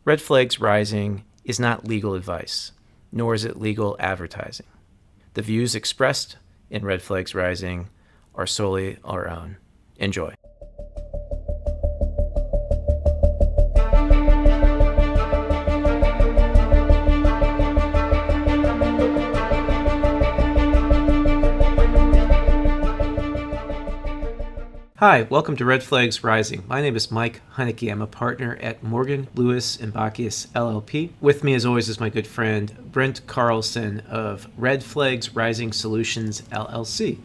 Red Flags Rising is not legal advice, nor is it legal advertising. The views expressed in Red Flags Rising are solely our own. Enjoy. Hi, welcome to Red Flags Rising. My name is Mike Huneke. I'm a partner at Morgan, Lewis & Bacchius LLP. With me, as always, is my good friend Brent Carlson of Red Flags Rising Solutions LLC.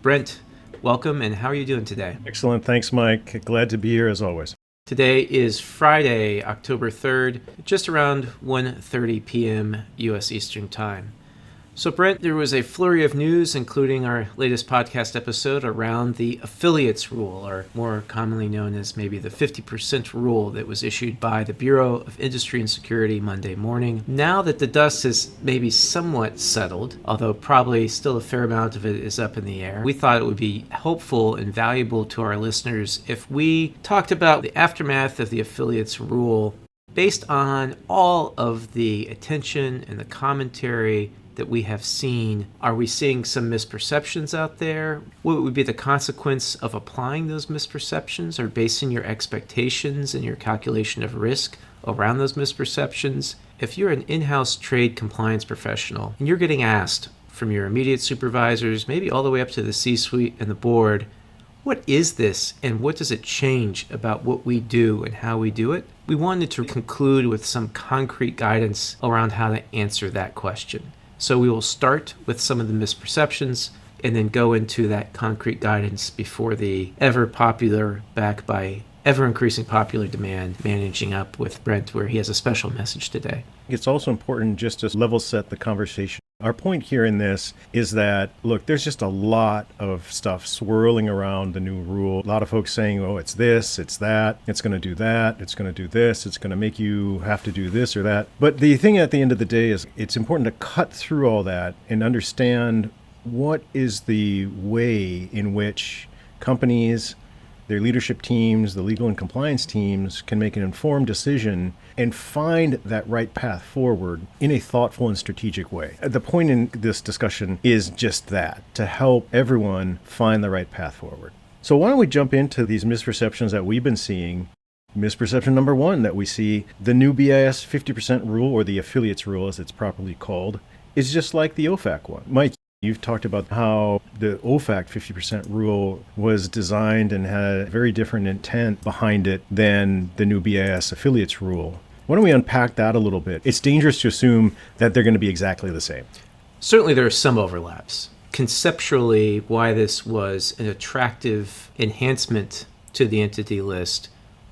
Brent, welcome, and how are you doing today? Excellent. Thanks, Mike. Glad to be here as always. Today is Friday, October 3rd, just around 1:30 p.m. U.S. Eastern Time. So, Brent, there was a flurry of news, including our latest podcast episode around the affiliates rule, or more commonly known as maybe the 50% rule that was issued by the Bureau of Industry and Security Monday morning. Now that the dust has maybe somewhat settled, although probably still a fair amount of it is up in the air, we thought it would be helpful and valuable to our listeners if we talked about the aftermath of the affiliates rule based on all of the attention and the commentary that we have seen. Are we seeing some misperceptions out there? What would be the consequence of applying those misperceptions or basing your expectations and your calculation of risk around those misperceptions? If you're an in-house trade compliance professional and you're getting asked from your immediate supervisors, maybe all the way up to the C-suite and the board, what is this and what does it change about what we do and how we do it? We wanted to conclude with some concrete guidance around how to answer that question. So we will start with some of the misperceptions and then go into that concrete guidance before the ever-popular, backed by ever-increasing popular demand, managing up with Brent, where he has a special message today. It's also important just to level set the conversation. Our point here in this is that, look, there's just a lot of stuff swirling around the new rule. A lot of folks saying, oh, it's this, it's that, it's going to do that, it's going to do this, it's going to make you have to do this or that. But the thing at the end of the day is it's important to cut through all that and understand what is the way in which companies, their leadership teams, the legal and compliance teams can make an informed decision and find that right path forward in a thoughtful and strategic way. The point in this discussion is just that, to help everyone find the right path forward. So why don't we jump into these misperceptions that we've been seeing. Misperception number one that we see, the new BIS 50% rule, or the affiliates rule as it's properly called, is just like the OFAC one. Mike, you've talked about how the OFAC 50% rule was designed and had a very different intent behind it than the new BIS affiliates rule. Why don't we unpack that a little bit? It's dangerous to assume that they're going to be exactly the same. Certainly there are some overlaps. Conceptually, why this was an attractive enhancement to the entity list,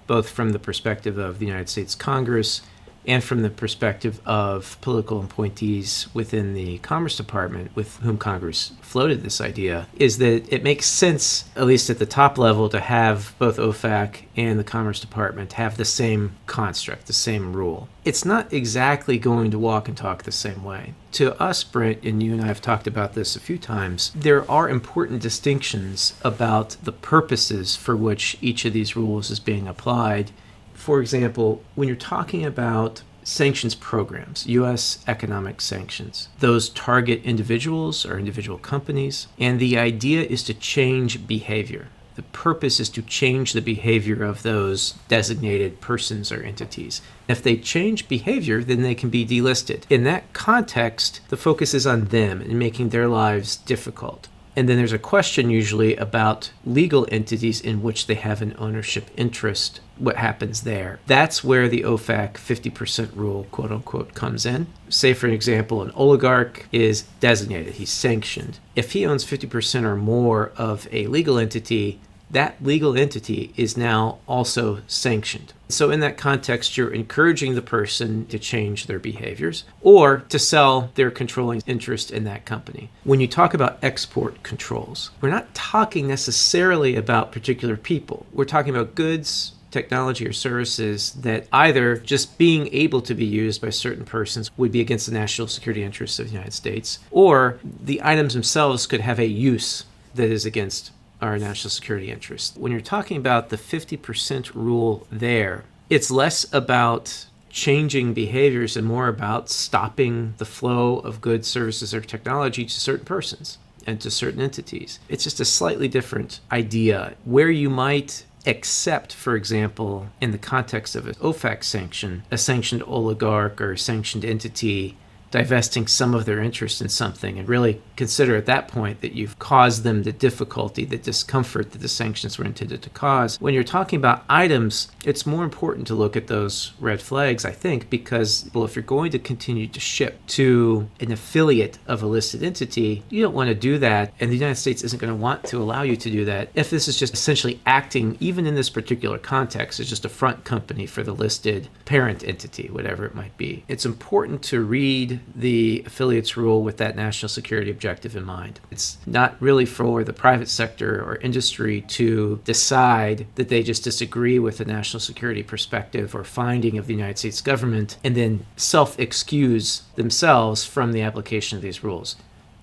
both from the perspective of the United States Congress and from the perspective of political appointees within the Commerce Department with whom Congress floated this idea, is that it makes sense, at least at the top level, to have both OFAC and the Commerce Department have the same construct, the same rule. It's not exactly going to walk and talk the same way. To us, Brent, and you and I have talked about this a few times, there are important distinctions about the purposes for which each of these rules is being applied. For example, when you're talking about sanctions programs, U.S. economic sanctions, those target individuals or individual companies, and the idea is to change behavior. The purpose is to change the behavior of those designated persons or entities. If they change behavior, then they can be delisted. In that context, the focus is on them and making their lives difficult. And then there's a question usually about legal entities in which they have an ownership interest. What happens there? That's where the OFAC 50% rule, quote unquote, comes in. Say, for example, an oligarch is designated, he's sanctioned. If he owns 50% or more of a legal entity, that legal entity is now also sanctioned. So in that context, you're encouraging the person to change their behaviors or to sell their controlling interest in that company. When you talk about export controls, we're not talking necessarily about particular people. We're talking about goods, technology, or services that either just being able to be used by certain persons would be against the national security interests of the United States, or the items themselves could have a use that is against our national security interests. When you're talking about the 50% rule there, it's less about changing behaviors and more about stopping the flow of goods, services, or technology to certain persons and to certain entities. It's just a slightly different idea. Where you might accept, for example, in the context of an OFAC sanction, a sanctioned oligarch or sanctioned entity divesting some of their interest in something, and really consider at that point that you've caused them the difficulty, the discomfort that the sanctions were intended to cause. When you're talking about items, it's more important to look at those red flags, I think, because, well, if you're going to continue to ship to an affiliate of a listed entity, you don't want to do that, and the United States isn't going to want to allow you to do that if this is just essentially acting, even in this particular context, as just a front company for the listed parent entity, whatever it might be. It's important to read the affiliates rule with that national security objective in mind. It's not really for the private sector or industry to decide that they just disagree with the national security perspective or finding of the United States government and then self-excuse themselves from the application of these rules.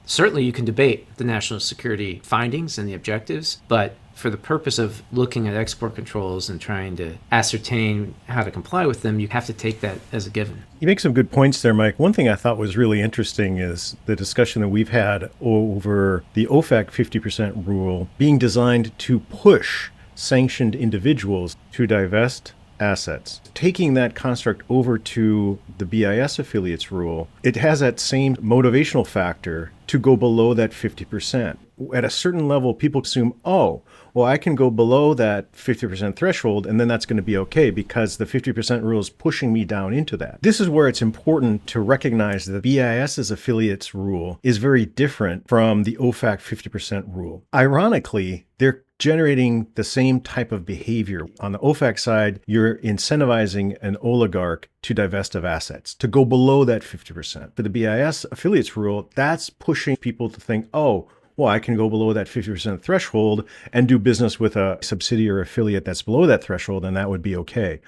Certainly you can debate the national security findings and the objectives, but for the purpose of looking at export controls and trying to ascertain how to comply with them, you have to take that as a given. You make some good points there, Mike. One thing I thought was really interesting is the discussion that we've had over the OFAC 50% rule being designed to push sanctioned individuals to divest assets. Taking that construct over to the BIS affiliates rule, it has that same motivational factor to go below that 50%. At a certain level, people assume, oh, well, I can go below that 50% threshold, and then that's going to be okay because the 50% rule is pushing me down into that. This is where it's important to recognize that BIS's affiliates rule is very different from the OFAC 50% rule. Ironically, they're generating the same type of behavior. On the OFAC side, you're incentivizing an oligarch to divest of assets, to go below that 50%. For the BIS affiliates rule, that's pushing people to think, oh, well, I can go below that 50% threshold and do business with a subsidiary or affiliate that's below that threshold, and that would be okay.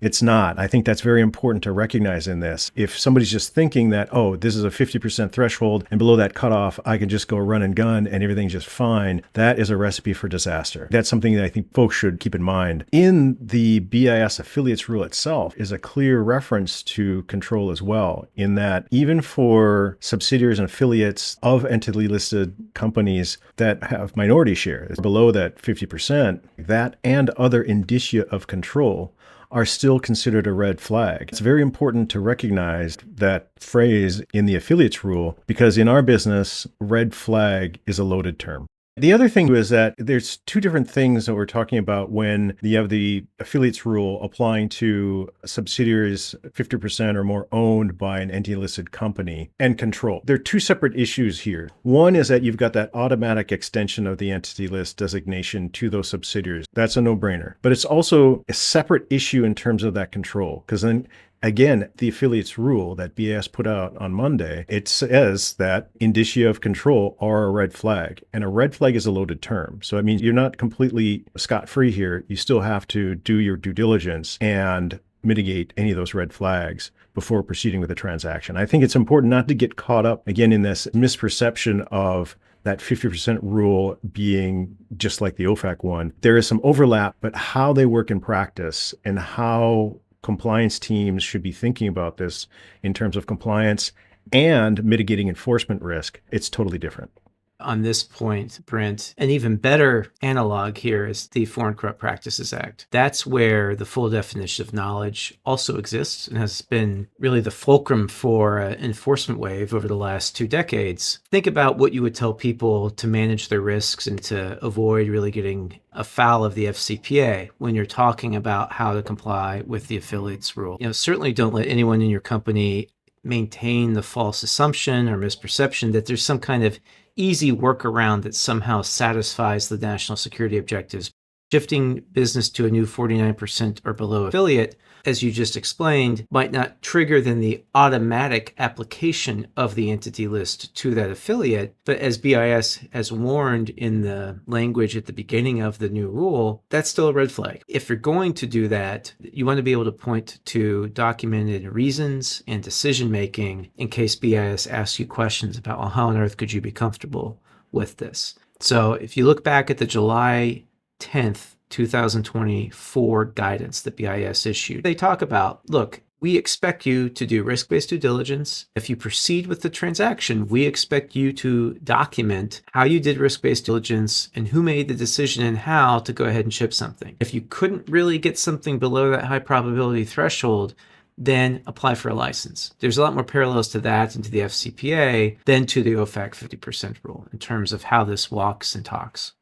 It's not. I think that's very important to recognize in this. If somebody's just thinking that, oh, this is a 50% threshold and below that cutoff, I can just go run and gun and everything's just fine, that is a recipe for disaster. That's something that I think folks should keep in mind. In the BIS affiliates rule itself is a clear reference to control as well, in that even for subsidiaries and affiliates of entity listed companies that have minority shares below that 50%, that and other indicia of control are still considered a red flag. It's very important to recognize that phrase in the affiliates rule because in our business, red flag is a loaded term. The other thing is that there's two different things that we're talking about when you have the affiliates rule applying to subsidiaries 50% or more owned by an entity-listed company and control. There are two separate issues here. One is that you've got that automatic extension of the entity list designation to those subsidiaries. That's a no-brainer. But it's also a separate issue in terms of that control, because then again, the affiliates rule that BIS put out on Monday, it says that indicia of control are a red flag. And a red flag is a loaded term. So it means you're not completely scot-free here. You still have to do your due diligence and mitigate any of those red flags before proceeding with the transaction. I think it's important not to get caught up, again, in this misperception of that 50% rule being just like the OFAC one. There is some overlap, but how they work in practice and how compliance teams should be thinking about this in terms of compliance and mitigating enforcement risk, it's totally different. On this point, Brent, an even better analog here is the Foreign Corrupt Practices Act. That's where the full definition of knowledge also exists and has been really the fulcrum for an enforcement wave over the last 2 decades. Think about what you would tell people to manage their risks and to avoid really getting afoul of the FCPA when you're talking about how to comply with the affiliates rule. Certainly don't let anyone in your company maintain the false assumption or misperception that there's some kind of easy workaround that somehow satisfies the national security objectives. Shifting business to a new 49% or below affiliate, as you just explained, might not trigger then the automatic application of the entity list to that affiliate. But as BIS has warned in the language at the beginning of the new rule, that's still a red flag. If you're going to do that, you want to be able to point to documented reasons and decision-making in case BIS asks you questions about, well, how on earth could you be comfortable with this? So if you look back at the July 10th, 2024 guidance that BIS issued, they talk about, look, we expect you to do risk-based due diligence. If you proceed with the transaction, we expect you to document how you did risk-based diligence and who made the decision and how to go ahead and ship something. If you couldn't really get something below that high probability threshold, then apply for a license. There's a lot more parallels to that and to the FCPA than to the OFAC 50% rule in terms of how this walks and talks.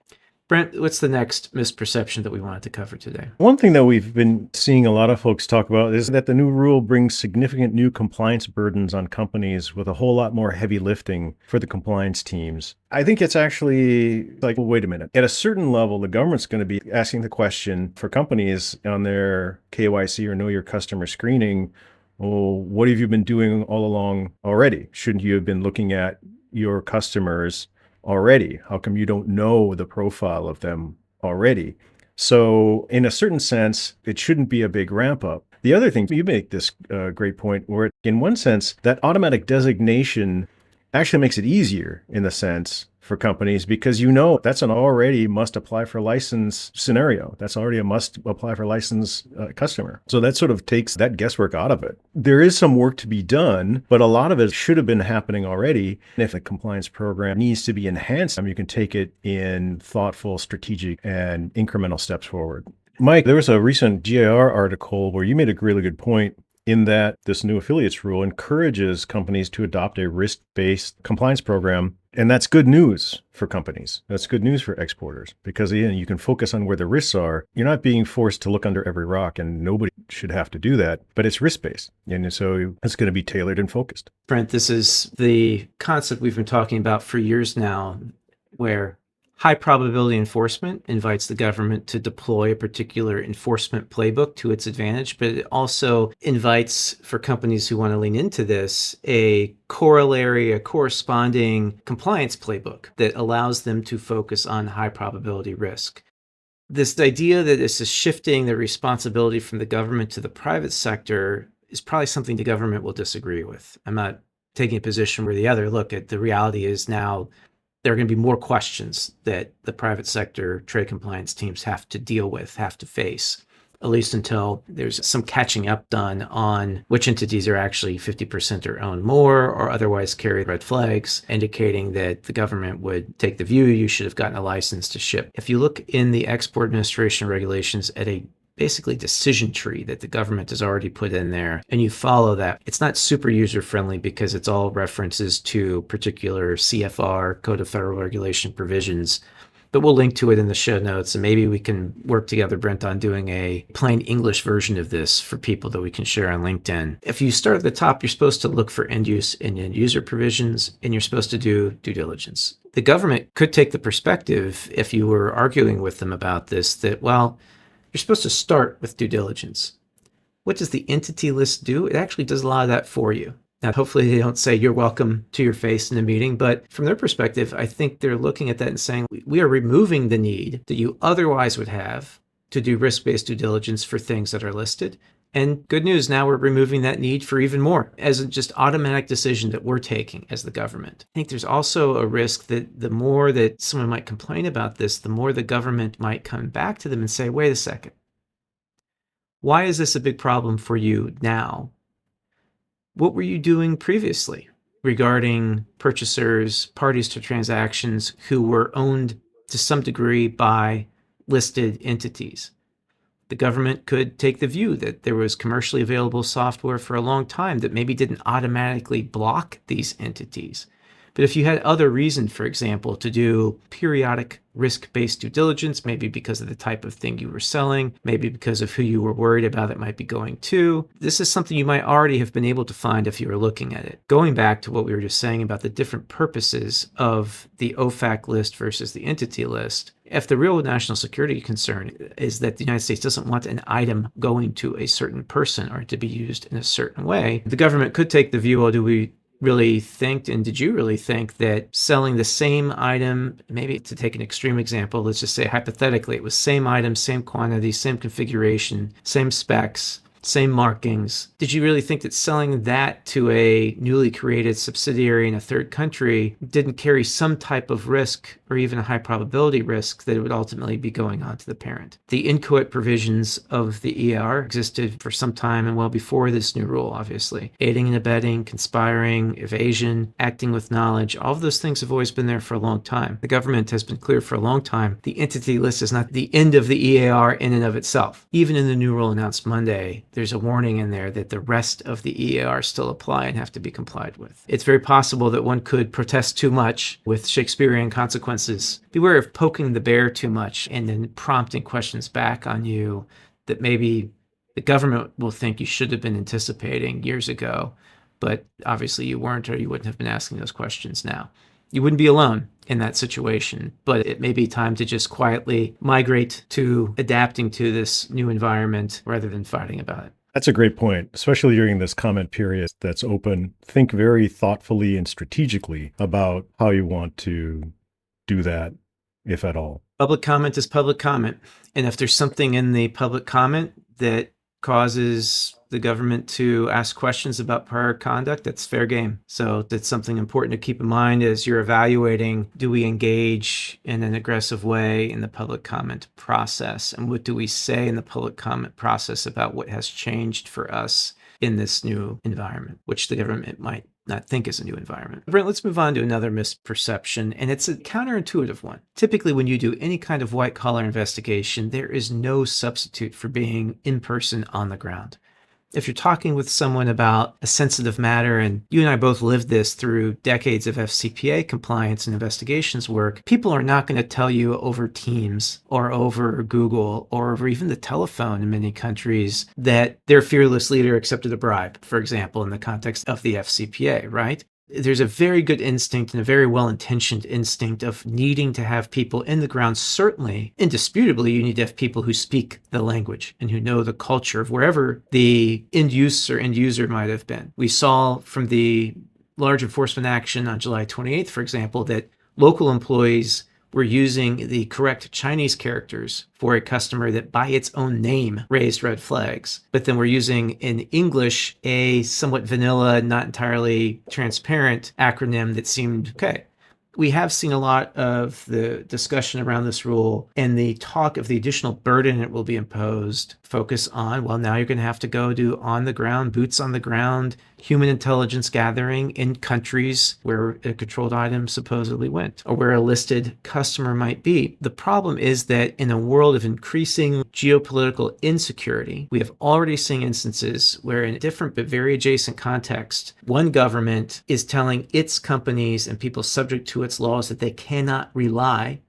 Brent, what's the next misperception that we wanted to cover today? One thing that we've been seeing a lot of folks talk about is that the new rule brings significant new compliance burdens on companies with a whole lot more heavy lifting for the compliance teams. I think it's actually like, well, wait a minute. At a certain level, the government's going to be asking the question for companies on their KYC or Know Your Customer screening, well, what have you been doing all along already? Shouldn't you have been looking at your customers already? How come you don't know the profile of them already? So in a certain sense, it shouldn't be a big ramp up. The other thing, you make this great point where in one sense, that automatic designation actually makes it easier in the sense for companies because that's an already must apply for license scenario. That's already a must apply for license customer. So that sort of takes that guesswork out of it. There is some work to be done, but a lot of it should have been happening already. And if the compliance program needs to be enhanced, you can take it in thoughtful, strategic, and incremental steps forward. Mike, there was a recent GIR article where you made a really good point in that this new affiliates rule encourages companies to adopt a risk-based compliance program. And that's good news for companies. That's good news for exporters because, again, you can focus on where the risks are. You're not being forced to look under every rock, and nobody should have to do that, but it's risk-based. And so it's going to be tailored and focused. Brent, this is the concept we've been talking about for years now, where high probability enforcement invites the government to deploy a particular enforcement playbook to its advantage, but it also invites, for companies who want to lean into this, a corollary, a corresponding compliance playbook that allows them to focus on high probability risk. This idea that this is shifting the responsibility from the government to the private sector is probably something the government will disagree with. I'm not taking a position or the other. Look, the reality is now there are going to be more questions that the private sector trade compliance teams have to deal with, have to face, at least until there's some catching up done on which entities are actually 50% or own more or otherwise carry red flags, indicating that the government would take the view you should have gotten a license to ship. If you look in the Export Administration regulations at a basically decision tree that the government has already put in there, and you follow that, it's not super user-friendly because it's all references to particular CFR, Code of Federal Regulation provisions, but we'll link to it in the show notes, and maybe we can work together, Brent, on doing a plain English version of this for people that we can share on LinkedIn. If you start at the top, you're supposed to look for end-use and end-user provisions, and you're supposed to do due diligence. The government could take the perspective, if you were arguing with them about this, that, well, you're supposed to start with due diligence. What does the entity list do? It actually does a lot of that for you. Now, hopefully they don't say you're welcome to your face in a meeting, but from their perspective, I think they're looking at that and saying, we are removing the need that you otherwise would have to do risk-based due diligence for things that are listed. And good news, now we're removing that need for even more as a just automatic decision that we're taking as the government. I think there's also a risk that the more that someone might complain about this, the more the government might come back to them and say, wait a second, why is this a big problem for you now? What were you doing previously regarding purchasers, parties to transactions who were owned to some degree by listed entities? The government could take the view that there was commercially available software for a long time that maybe didn't automatically block these entities. But if you had other reason, for example, to do periodic risk-based due diligence, maybe because of the type of thing you were selling, maybe because of who you were worried about it might be going to, this is something you might already have been able to find if you were looking at it. Going back to what we were just saying about the different purposes of the OFAC list versus the entity list, if the real national security concern is that the United States doesn't want an item going to a certain person or to be used in a certain way, the government could take the view, well, do we really think, and did you really think that selling the same item, maybe to take an extreme example, let's just say hypothetically, it was same item, same quantity, same configuration, same specs, same markings. Did you really think that selling that to a newly created subsidiary in a third country didn't carry some type of risk or even a high probability risk that it would ultimately be going on to the parent? The inchoate provisions of the EAR existed for some time and well before this new rule, obviously. Aiding and abetting, conspiring, evasion, acting with knowledge, all of those things have always been there for a long time. The government has been clear for a long time. The entity list is not the end of the EAR in and of itself. Even in the new rule announced Monday, there's a warning in there that the rest of the EAR still apply and have to be complied with. It's very possible that one could protest too much with Shakespearean consequences. Beware of poking the bear too much and then prompting questions back on you that maybe the government will think you should have been anticipating years ago, but obviously you weren't, or you wouldn't have been asking those questions now. You wouldn't be alone in that situation, but it may be time to just quietly migrate to adapting to this new environment rather than fighting about it. That's a great point, especially during this comment period that's open. Think very thoughtfully and strategically about how you want to do that, if at all. Public comment is public comment. And if there's something in the public comment that causes the government to ask questions about prior conduct, that's fair game. So that's something important to keep in mind as you're evaluating, do we engage in an aggressive way in the public comment process? And what do we say in the public comment process about what has changed for us in this new environment, which the government might not think is a new environment. Brent, let's move on to another misperception, and it's a counterintuitive one. Typically, when you do any kind of white-collar investigation, there is no substitute for being in person on the ground. If you're talking with someone about a sensitive matter, and you and I both lived this through decades of FCPA compliance and investigations work, people are not going to tell you over Teams or over Google or over even the telephone in many countries that their fearless leader accepted a bribe, for example, in the context of the FCPA, right? There's a very good instinct and a very well-intentioned instinct of needing to have people in the ground. Certainly, indisputably, you need to have people who speak the language and who know the culture of wherever the end use or end user might have been. We saw from the large enforcement action on July 28th, for example, that local employees were using the correct Chinese characters for a customer that by its own name raised red flags. But then we're using in English a somewhat vanilla, not entirely transparent acronym that seemed okay. We have seen a lot of the discussion around this rule and the talk of the additional burden it will be imposed focus on, well, now you're going to have to go do on the ground, boots on the ground, human intelligence gathering in countries where a controlled item supposedly went or where a listed customer might be. The problem is that in a world of increasing geopolitical insecurity, we have already seen instances where in a different but very adjacent context, one government is telling its companies and people subject to its laws that they cannot rely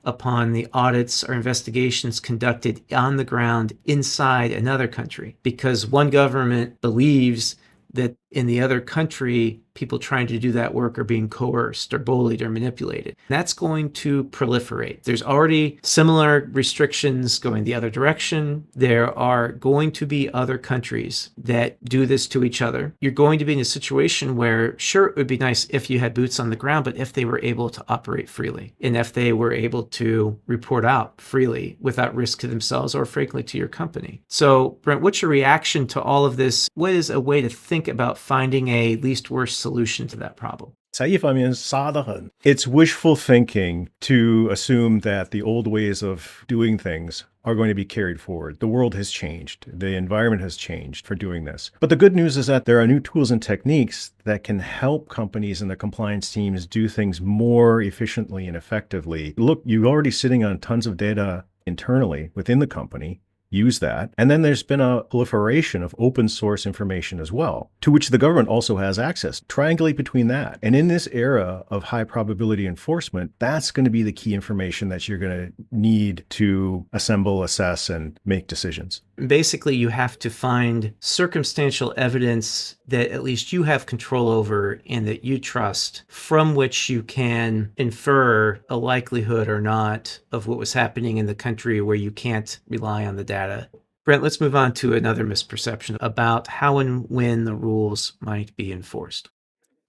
upon the audits or investigations conducted on the ground inside another country because one government believes that in the other country, people trying to do that work are being coerced or bullied or manipulated. That's going to proliferate. There's already similar restrictions going the other direction. There are going to be other countries that do this to each other. You're going to be in a situation where, sure, it would be nice if you had boots on the ground, but if they were able to operate freely and if they were able to report out freely without risk to themselves or frankly to your company. So, Brent, what's your reaction to all of this? What is a way to think about finding a least worst solution to that problem? 才艺方面杀得很. It's wishful thinking to assume that the old ways of doing things are going to be carried forward. The world has changed. The environment has changed for doing this. But the good news is that there are new tools and techniques that can help companies and their compliance teams do things more efficiently and effectively. Look, you're already sitting on tons of data internally within the company. Use that. And then there's been a proliferation of open source information as well, to which the government also has access. Triangulate between that. And in this era of high probability enforcement, that's going to be the key information that you're going to need to assemble, assess, and make decisions. Basically, you have to find circumstantial evidence that at least you have control over and that you trust, from which you can infer a likelihood or not of what was happening in the country where you can't rely on the data. Brent, let's move on to another misperception about how and when the rules might be enforced.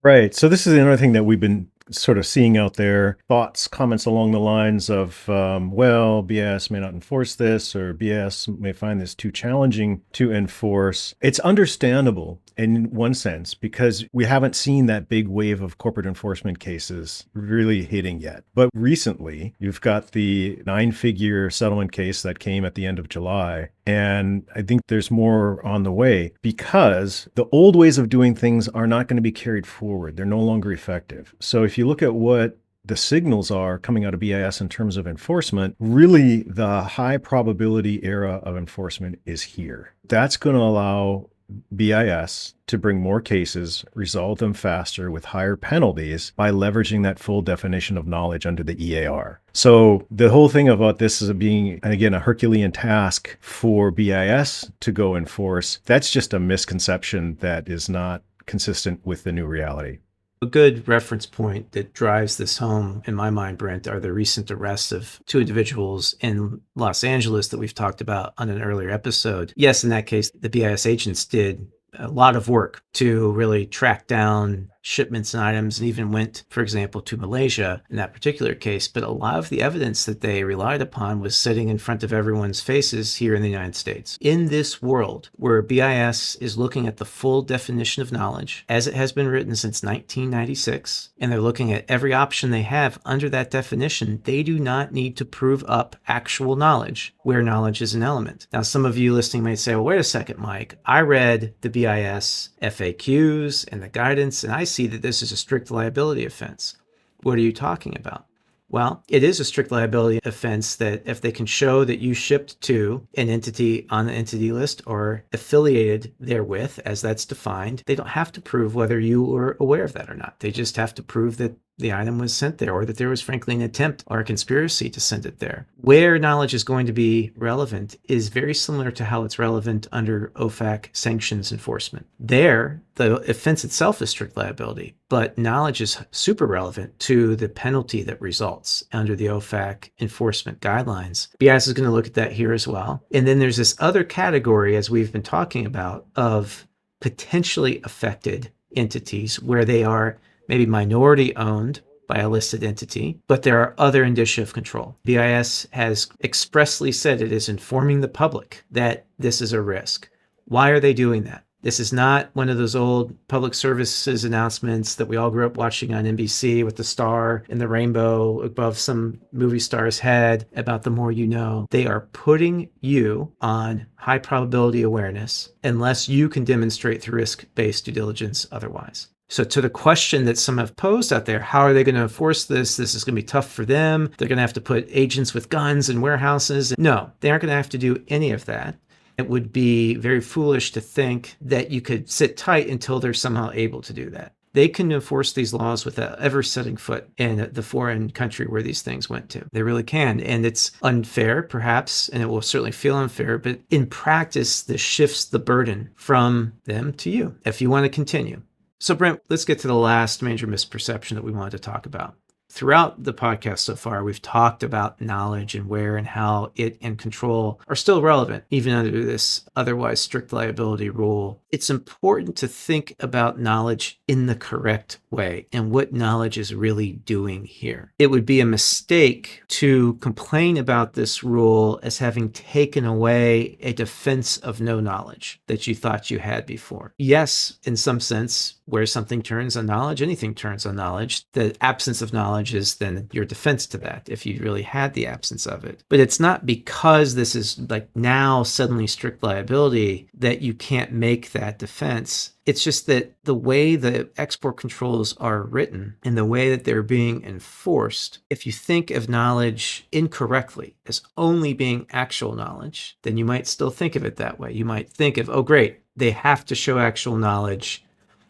Right. So this is another thing that we've been sort of seeing out there thoughts, comments along the lines of, well, BIS may not enforce this, or BIS may find this too challenging to enforce. It's understandable in one sense, because we haven't seen that big wave of corporate enforcement cases really hitting yet. But recently, you've got the 9-figure settlement case that came at the end of July. And I think there's more on the way, because the old ways of doing things are not going to be carried forward. They're no longer effective. So if you look at what the signals are coming out of BIS in terms of enforcement, really the high probability era of enforcement is here. That's going to allow BIS to bring more cases, resolve them faster with higher penalties by leveraging that full definition of knowledge under the EAR. So the whole thing about this as being, and again, a Herculean task for BIS to go enforce, that's just a misconception that is not consistent with the new reality. A good reference point that drives this home in my mind, Brent, are the recent arrests of 2 individuals in Los Angeles that we've talked about on an earlier episode. Yes, in that case, the BIS agents did a lot of work to really track down shipments and items, and even went, for example, to Malaysia in that particular case. But a lot of the evidence that they relied upon was sitting in front of everyone's faces here in the United States. In this world where BIS is looking at the full definition of knowledge, as it has been written since 1996, and they're looking at every option they have under that definition, they do not need to prove up actual knowledge where knowledge is an element. Now, some of you listening may say, well, wait a second, Mike. I read the BIS FAQs and the guidance, and I see that this is a strict liability offense. What are you talking about? Well, it is a strict liability offense that if they can show that you shipped to an entity on the entity list or affiliated therewith, as that's defined, they don't have to prove whether you were aware of that or not. They just have to prove that the item was sent there, or that there was frankly an attempt or a conspiracy to send it there. Where knowledge is going to be relevant is very similar to how it's relevant under OFAC sanctions enforcement. There, the offense itself is strict liability, but knowledge is super relevant to the penalty that results under the OFAC enforcement guidelines. BIS is going to look at that here as well. And then there's this other category, as we've been talking about, of potentially affected entities where they are maybe minority owned by a listed entity, but there are other indicia of control. BIS has expressly said it is informing the public that this is a risk. Why are they doing that? This is not one of those old public services announcements that we all grew up watching on NBC with the star and the rainbow above some movie star's head about the more you know. They are putting you on high probability awareness unless you can demonstrate through risk-based due diligence otherwise. So to the question that some have posed out there, how are they going to enforce this? This is going to be tough for them. They're going to have to put agents with guns in warehouses. No, they aren't going to have to do any of that. It would be very foolish to think that you could sit tight until they're somehow able to do that. They can enforce these laws without ever setting foot in the foreign country where these things went to. They really can. And it's unfair, perhaps, and it will certainly feel unfair, but in practice, this shifts the burden from them to you if you want to continue. So Brent, let's get to the last major misperception that we wanted to talk about. Throughout the podcast so far, we've talked about knowledge and where and how it and control are still relevant, even under this otherwise strict liability rule. It's important to think about knowledge in the correct way and what knowledge is really doing here. It would be a mistake to complain about this rule as having taken away a defense of no knowledge that you thought you had before. Yes, in some sense, where something turns on knowledge, anything turns on knowledge. The absence of knowledge is then your defense to that, if you really had the absence of it. But it's not because this is like now suddenly strict liability that you can't make that defense. It's just that the way the export controls are written and the way that they're being enforced, if you think of knowledge incorrectly as only being actual knowledge, then you might still think of it that way. You might think of, oh, great, they have to show actual knowledge.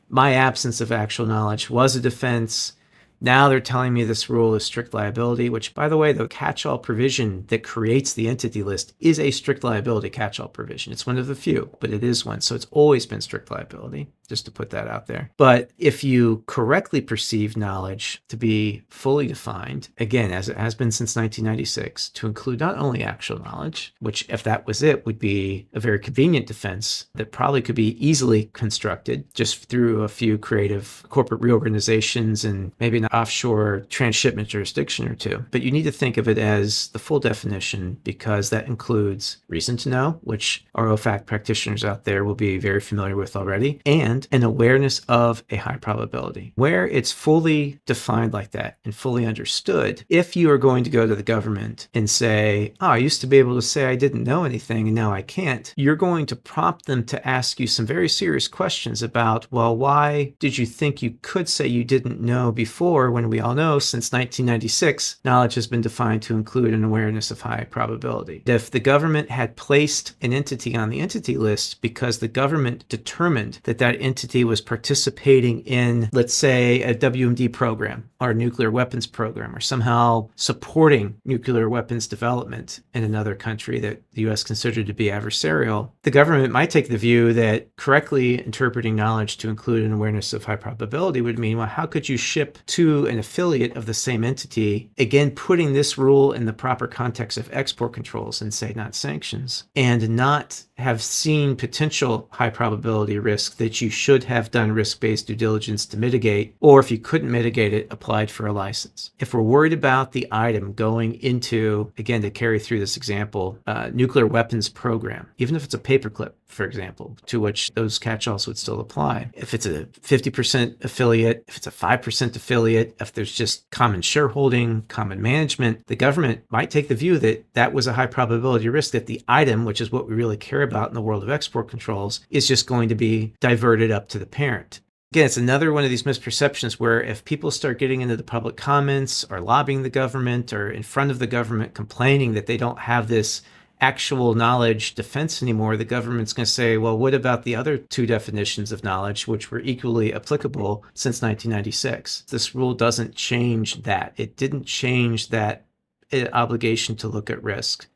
My absence of actual knowledge was a defense. Now they're telling me this rule is strict liability, which, by the way, the catch-all provision that creates the entity list is a strict liability catch-all provision. It's one of the few, but it is one. So it's always been strict liability. just to put that out there. But if you correctly perceive knowledge to be fully defined, again, as it has been since 1996, to include not only actual knowledge, which if that was it, would be a very convenient defense that probably could be easily constructed just through a few creative corporate reorganizations and maybe an offshore transshipment jurisdiction or two. But you need to think of it as the full definition, because that includes reason to know, which our OFAC practitioners out there will be very familiar with already, and an awareness of a high probability. Where it's fully defined like that and fully understood, if you are going to go to the government and say, oh, I used to be able to say I didn't know anything and now I can't, you're going to prompt them to ask you some very serious questions about, well, why did you think you could say you didn't know before, when we all know since 1996, knowledge has been defined to include an awareness of high probability. If the government had placed an entity on the entity list because the government determined that that entity was participating in, let's say, a WMD program or a nuclear weapons program, or somehow supporting nuclear weapons development in another country that the U.S. considered to be adversarial, the government might take the view that correctly interpreting knowledge to include an awareness of high probability would mean, well, how could you ship to an affiliate of the same entity, again, putting this rule in the proper context of export controls and say not sanctions, and not have seen potential high probability risk that you should have done risk-based due diligence to mitigate, or if you couldn't mitigate it, applied for a license. If we're worried about the item going into, again, to carry through this example, nuclear weapons program, even if it's a paperclip, for example, to which those catch-alls would still apply. If it's a 50% affiliate, if it's a 5% affiliate, if there's just common shareholding, common management, the government might take the view that that was a high probability risk, that the item, which is what we really care about in the world of export controls, is just going to be diverted up to the parent. Again, it's another one of these misperceptions where if people start getting into the public comments or lobbying the government or in front of the government complaining that they don't have this actual knowledge defense anymore, the government's going to say, well, what about the other two definitions of knowledge, which were equally applicable since 1996? This rule doesn't change that. It didn't change that obligation to look at risk.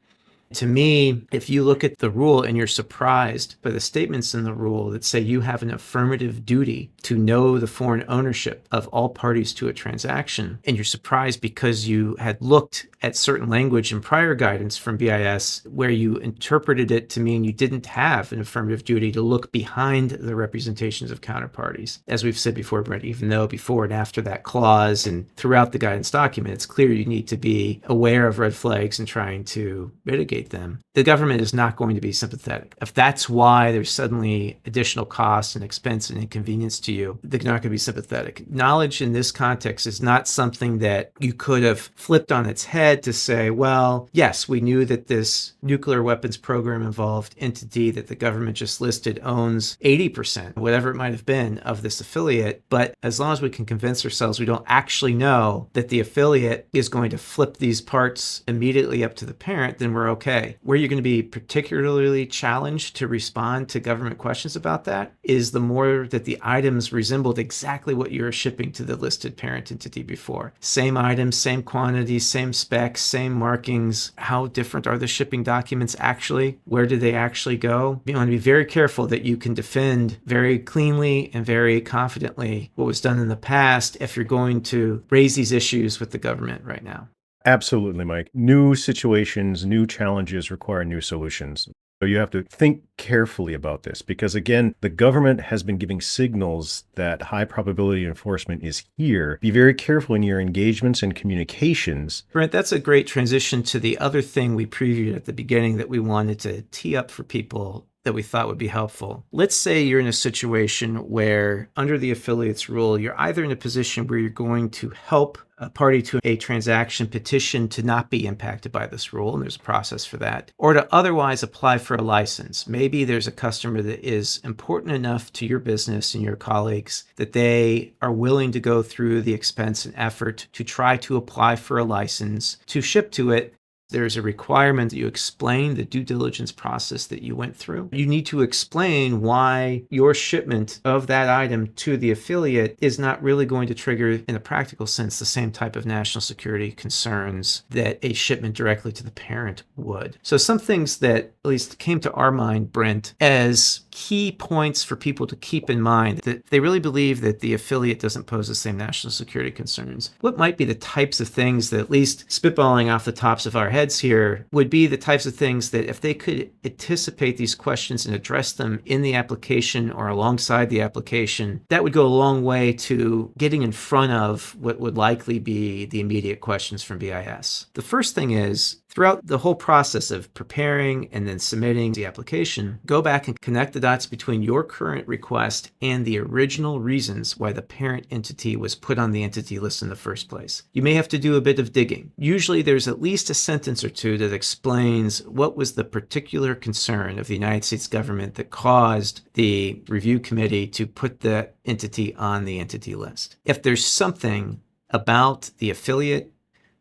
To me, if you look at the rule and you're surprised by the statements in the rule that say you have an affirmative duty to know the foreign ownership of all parties to a transaction, and you're surprised because you had looked at certain language in prior guidance from BIS where you interpreted it to mean you didn't have an affirmative duty to look behind the representations of counterparties. As we've said before, Brent, even though before and after that clause and throughout the guidance document, it's clear you need to be aware of red flags and trying to mitigate them. The government is not going to be sympathetic. If that's why there's suddenly additional costs and expense and inconvenience to you, they're not going to be sympathetic. Knowledge in this context is not something that you could have flipped on its head to say, well, yes, we knew that this nuclear weapons program involved entity that the government just listed owns 80%, whatever it might have been, of this affiliate. But as long as we can convince ourselves we don't actually know that the affiliate is going to flip these parts immediately up to the parent, then we're okay. Where you're going to be particularly challenged to respond to government questions about that is the more that the items resembled exactly what you were shipping to the listed parent entity before. Same items, same quantities, same specs, same markings. How different are the shipping documents actually? Where do they actually go? You want to be very careful that you can defend very cleanly and very confidently what was done in the past if you're going to raise these issues with the government right now. Absolutely, Mike. New situations, new challenges require new solutions. So you have to think carefully about this because, again, the government has been giving signals that high probability enforcement is here. Be very careful in your engagements and communications. Brent, that's a great transition to the other thing we previewed at the beginning that we wanted to tee up for people that we thought would be helpful. Let's say you're in a situation where under the affiliates rule, you're either in a position where you're going to help a party to a transaction petition to not be impacted by this rule, and there's a process for that, or to otherwise apply for a license. Maybe there's a customer that is important enough to your business and your colleagues that they are willing to go through the expense and effort to try to apply for a license to ship to it. There's a requirement that you explain the due diligence process that you went through. You need to explain why your shipment of that item to the affiliate is not really going to trigger, in a practical sense, the same type of national security concerns that a shipment directly to the parent would. So some things that at least came to our mind, Brent, as key points for people to keep in mind, that they really believe that the affiliate doesn't pose the same national security concerns. What might be the types of things that, at least spitballing off the tops of our heads here, would be the types of things that if they could anticipate these questions and address them in the application or alongside the application, that would go a long way to getting in front of what would likely be the immediate questions from BIS. The first thing is, throughout the whole process of preparing and then submitting the application, go back and connect the dots between your current request and the original reasons why the parent entity was put on the entity list in the first place. You may have to do a bit of digging. Usually there's at least a sentence or two that explains what was the particular concern of the United States government that caused the review committee to put the entity on the entity list. If there's something about the affiliate,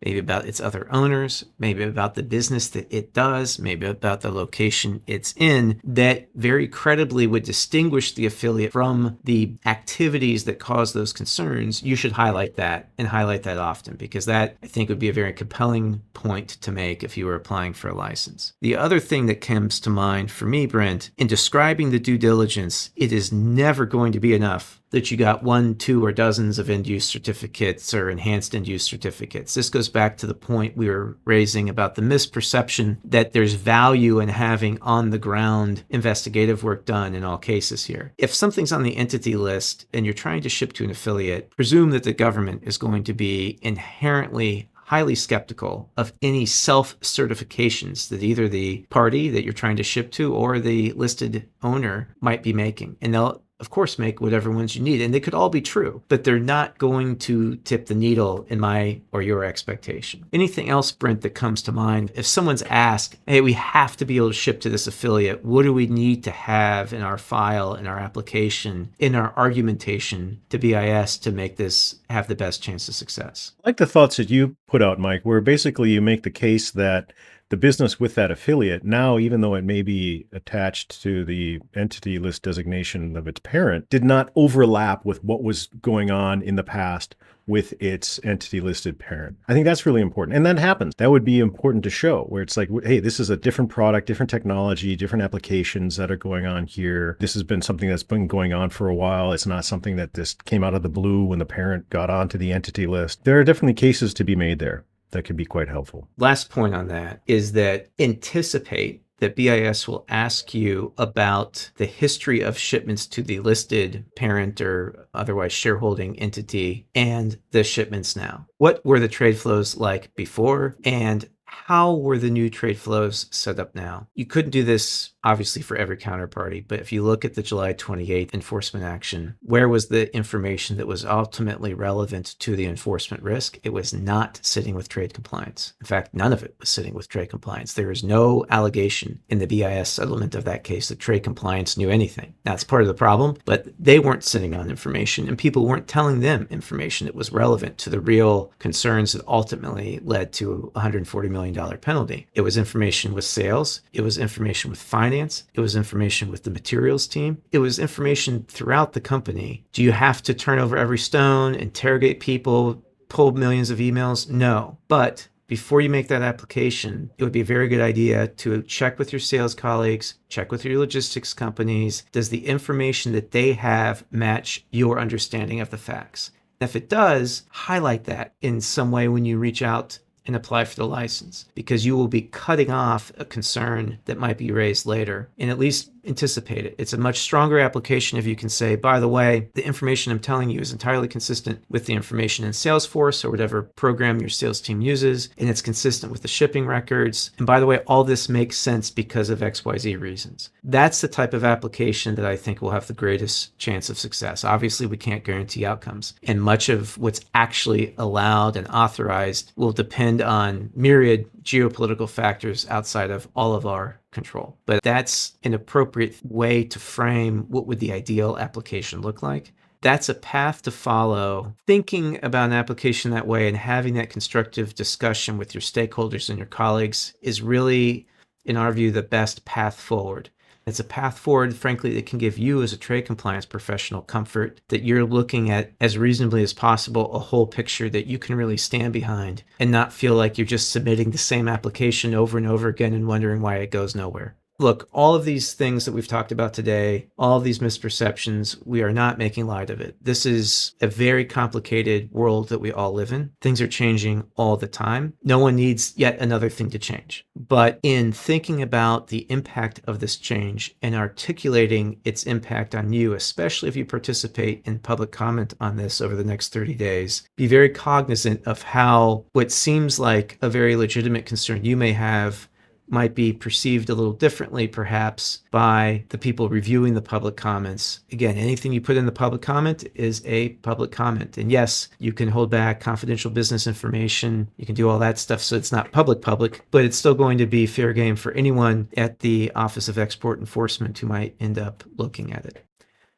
maybe about its other owners, maybe about the business that it does, maybe about the location it's in, that very credibly would distinguish the affiliate from the activities that cause those concerns, you should highlight that and highlight that often, because that, I think, would be a very compelling point to make if you were applying for a license. The other thing that comes to mind for me, Brent, in describing the due diligence, it is never going to be enough that you got 1, 2, or dozens of end-use certificates or enhanced end-use certificates. This goes back to the point we were raising about the misperception that there's value in having on-the-ground investigative work done in all cases here. If something's on the entity list and you're trying to ship to an affiliate, presume that the government is going to be inherently highly skeptical of any self-certifications that either the party that you're trying to ship to or the listed owner might be making. And they'll, of course, make whatever ones you need. And they could all be true, but they're not going to tip the needle in my or your expectation. Anything else, Brent, that comes to mind? If someone's asked, hey, we have to be able to ship to this affiliate, what do we need to have in our file, in our application, in our argumentation to BIS to make this have the best chance of success? I like the thoughts that you put out, Mike, where basically you make the case that the business with that affiliate now, even though it may be attached to the entity list designation of its parent, did not overlap with what was going on in the past with its entity listed parent. I think that's really important. And that happens. That would be important to show, where it's like, hey, this is a different product, different technology, different applications that are going on here. This has been something that's been going on for a while. It's not something that just came out of the blue when the parent got onto the entity list. There are definitely cases to be made there that could be quite helpful. Last point on that is that anticipate that BIS will ask you about the history of shipments to the listed parent or otherwise shareholding entity and the shipments now. What were the trade flows like before, and how were the new trade flows set up now? You couldn't do this, obviously, for every counterparty, but if you look at the July 28th enforcement action, where was the information that was ultimately relevant to the enforcement risk? It was not sitting with trade compliance. In fact, none of it was sitting with trade compliance. There is no allegation in the BIS settlement of that case that trade compliance knew anything. That's part of the problem, but they weren't sitting on information, and people weren't telling them information that was relevant to the real concerns that ultimately led to a $140 million penalty. It was information with sales. It was information with finance. It was information with the materials team. It was information throughout the company. Do you have to turn over every stone, interrogate people, pull millions of emails? No. But before you make that application, it would be a very good idea to check with your sales colleagues, check with your logistics companies. Does the information that they have match your understanding of the facts? If it does, highlight that in some way when you reach out and apply for the license, because you will be cutting off a concern that might be raised later, and at least anticipate it. It's a much stronger application if you can say, by the way, the information I'm telling you is entirely consistent with the information in Salesforce or whatever program your sales team uses, and it's consistent with the shipping records. And by the way, all this makes sense because of XYZ reasons. That's the type of application that I think will have the greatest chance of success. Obviously, we can't guarantee outcomes, and much of what's actually allowed and authorized will depend on myriad geopolitical factors outside of all of our control. But that's an appropriate way to frame what would the ideal application look like. That's a path to follow. Thinking about an application that way and having that constructive discussion with your stakeholders and your colleagues is really, in our view, the best path forward. It's a path forward, frankly, that can give you as a trade compliance professional comfort that you're looking at as reasonably as possible a whole picture that you can really stand behind and not feel like you're just submitting the same application over and over again and wondering why it goes nowhere. Look, all of these things that we've talked about today, all of these misperceptions, we are not making light of it. This is a very complicated world that we all live in. Things are changing all the time. No one needs yet another thing to change. But in thinking about the impact of this change and articulating its impact on you, especially if you participate in public comment on this over the next 30 days, be very cognizant of how what seems like a very legitimate concern you may have might be perceived a little differently, perhaps, by the people reviewing the public comments. Again, anything you put in the public comment is a public comment. And yes, you can hold back confidential business information. You can do all that stuff so it's not public, but it's still going to be fair game for anyone at the Office of Export Enforcement who might end up looking at it.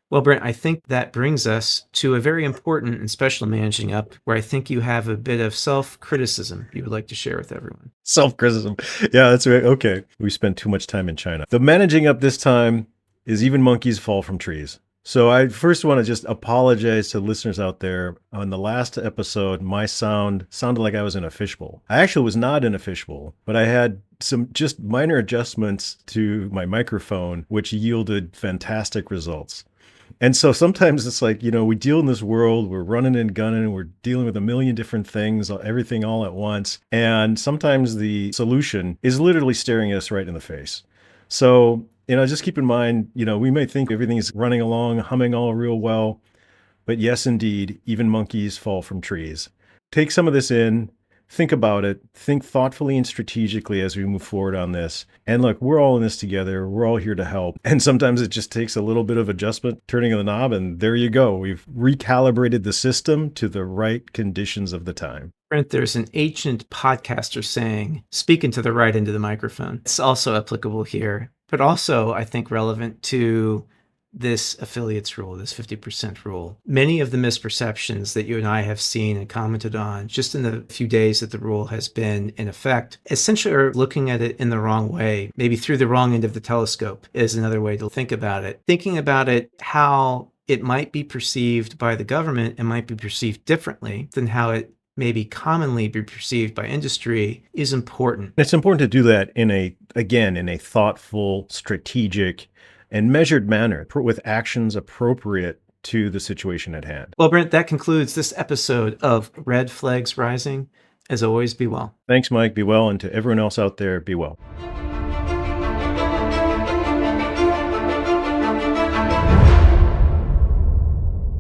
Well, Brent, I think that brings us to a very important and special managing up where I think you have a bit of self-criticism you would like to share with everyone. Self-criticism. Yeah, that's right. Okay. We spent too much time in China. The managing up this time is even monkeys fall from trees. So I first want to just apologize to listeners out there. On the last episode, my sound sounded like I was in a fishbowl. I actually was not in a fishbowl, but I had some just minor adjustments to my microphone, which yielded fantastic results. And so sometimes it's like, we deal in this world, we're running and gunning, we're dealing with a million different things, everything all at once. And sometimes the solution is literally staring us right in the face. So, just keep in mind, we may think everything's running along, humming all real well. But yes, indeed, even monkeys fall from trees. Take some of this in. Think about it. Think thoughtfully and strategically as we move forward on this. And look, we're all in this together. We're all here to help. And sometimes it just takes a little bit of adjustment, turning of the knob, and there you go. We've recalibrated the system to the right conditions of the time. Brent, there's an ancient podcaster saying, speak into the right into the microphone. It's also applicable here, but also I think relevant to this affiliates rule, this 50% rule. Many of the misperceptions that you and I have seen and commented on just in the few days that the rule has been in effect essentially are looking at it in the wrong way, maybe through the wrong end of the telescope is another way to think about it. Thinking about it, how it might be perceived by the government and might be perceived differently than how it maybe commonly be perceived by industry is important. It's important to do that in a thoughtful, strategic, and measured manner with actions appropriate to the situation at hand. Well, Brent, that concludes this episode of Red Flags Rising. As always, be well. Thanks, Mike. Be well. And to everyone else out there, be well.